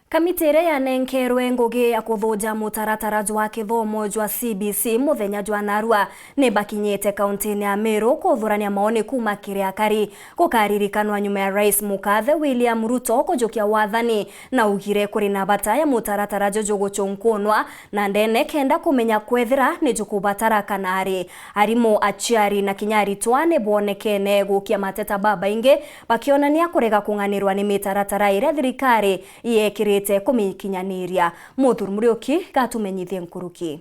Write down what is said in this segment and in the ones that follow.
Kamiti iria yanenkerwe ngugi ya kuthuja mutaratara jwa kithomo jwa CBC muthenya jwa narua ni bakinyite kauntini ya MERU kuthurania maoni kuma KIRI AKARI gukaririkanwa nyuma ya Rais Mukathe William Ruto kujukia wathani na ugire kuri na bata ya mutaratara jojo guchunkunwa na ndene kenda kumenya kwethira ni jukubatara kanari arimu achiari na kinyari twane bonekene gukia mateta baba inge bakionania kurega kunganirwa ni mitaratara ire thirikari yekiri kumikinyaniria muthuri murioki gatumenyithie nkuruki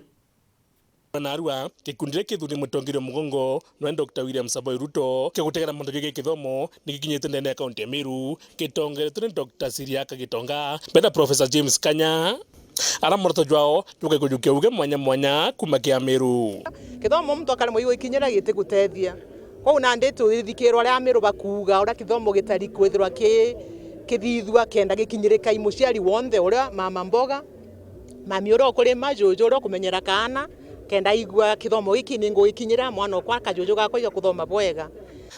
narua kikundi kithuri mutongire mugongo no Dr. William Samoei Ruto kigutegera mandu gike kithomo nigikinyite ndene akaunti ya MERU kitongeretwe Dr. Siriaka Gitonga beda Professor James Kanya ara morto jwao tuke kujukia uge mwanya kuma kia MERU kithomo mtu akari muigo ikinyira gite gutethia ko na ndetu ithikirwa ria MERU bakuga ora kithomo gitari kwithirwa kithithua kenda gikinyirika imuciari wonde uria mama mboga mami uro kurima jojo uro kumenyera kana kenda igwa kithomo giki ningo gikinyira mwana kwa kajojo gako iga kuthoma bwega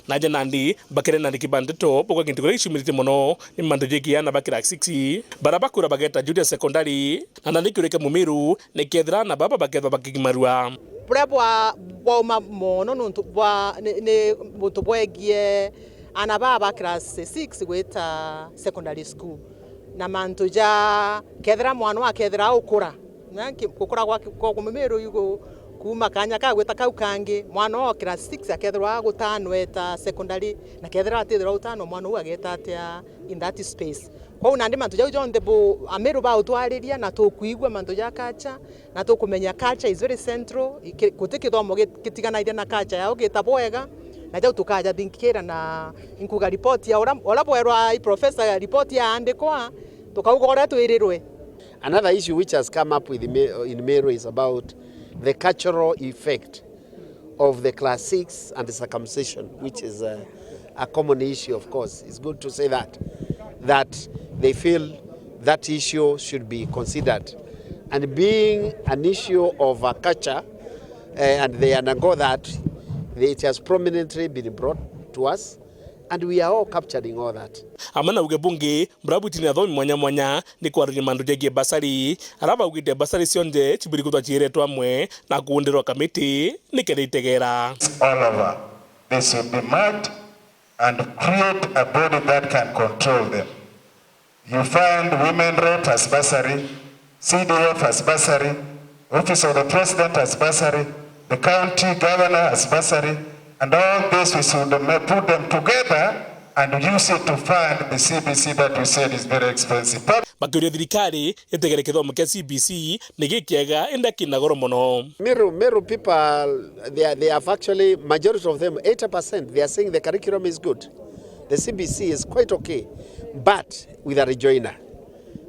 naje nandi bakere nandi kibandito poko kintu kore shumirite mono ni mandu jekia na bakira 6 barabakura bageta junior secondary na nandi kureke mumiru ne kethra na baba baketho bakigimarua bwa mono nuntu bwa ne mutu bwegie ana baba class 6 gweta secondary school na mantu ja kethra mwana wa kethra ukura kukura kwa MERU yugo kuma kanya ka gweta kau kangi mwana wa class 6 akethra gutano eta secondary na kethra atithira utano mwana wa geta atia in that space kwa unandi mantu ja jonde bo MERU ba utwariria na tukuigwa mantu ja kacha na tukumenya culture is very central kutikithomo gitiganaire na culture yao gitabwega na jau tukaja thinkira na inkuga report ya ora bwerwa I professor report ya andikwa tukaugora twirirwe. Another issue which has come up with in MERU is about the cultural effect of the class 6 and the circumcision, which is a common issue. Of course, it's good to say that they feel that issue should be considered, and being an issue of a culture and they undergo that. It has prominently been brought to us and we are all capturing all that. Amana uge bunge mrabuti ni athomi mwanya ni kwariri mandu jegie basari araba ugite basari sionje chibiri kutwa chiretwa amwe na kuundirwa kamiti ni kere itegera. All over. They should be mad and create a body that can control them. You find women rep as basari, CDF as basari, Office of the President as basari, the county governor as bursary, and all this we should put them together and use it to fund the CBC that we said is very expensive. Bakiria thirikari itegere kithomo kia CBC nigikiega enda kinagoro mono. MERU people they have actually majority of them 80% they are saying the curriculum is good. The CBC is quite okay, but with a rejoinder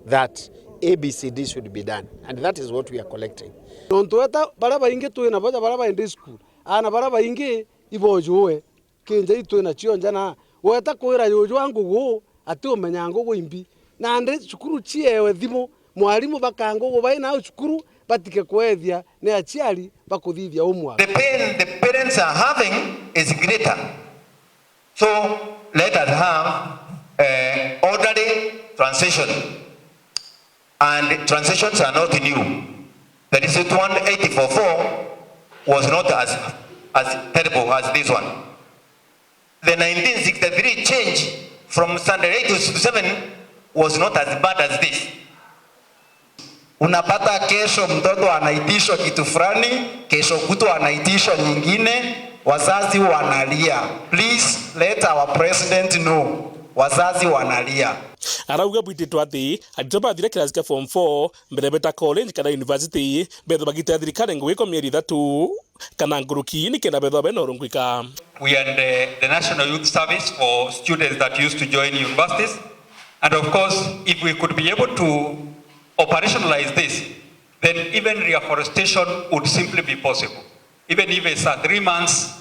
that ABCD should be done, and that is what we are collecting. Nontoeta baraba inge tuina baja baraba in school ana baraba inge ibojuwe kinje tuina chionja na weta kuira yojo wangu go ati umenya ngo imbi na ande cukuru chiewe thimo mwalimu bakango go baina cukuru batike kwethia ne achiari bakuthithia umwa. The pain the parents are having is greater, so let us have orderly transition, and transitions are not new. The recent one 84-4 was not as terrible as this one. The 1963 change from standard 8 to 7 was not as bad as this. Unapata kesho mtoto anaitishwa kitu fulani, kesho kutwa anaitishwa nyingine, wazazi wanalia. Please let our president know. Wazazi wanalia. Arauga bwititwa ati atitoba thire class ka form 4 mbere beta college kana university betho bagita thirikari ngwiko mieri 3 kana nguruki ni kenda betho beno rungwika. We are the National Youth Service for students that used to join universities, and of course if we could be able to operationalize this, then even reforestation would simply be possible. Even if it's a 3 months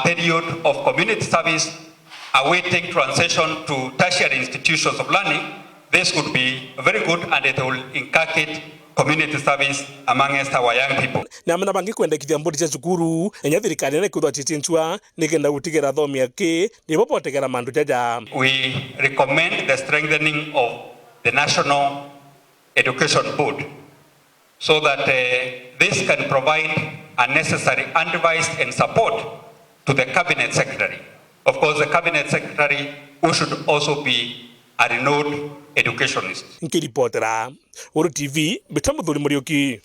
period of community service awaiting transition to tertiary institutions of learning, this would be very good and it will inculcate community service amongst our young people. Na amana bangi kwendekithia mbodi cia cukuru enya thirikari ne kuthwa chinchinchwa nikenda gutigera thomi ake ni bopotegera mandu jaja. We recommend the strengthening of the National Education Board, so that this can provide unnecessary advice and support to the Cabinet Secretary. Of course, the Cabinet Secretary who should also be a renowned educationist. Nkiripotera Uru TV Bitamuthuri Muriuki.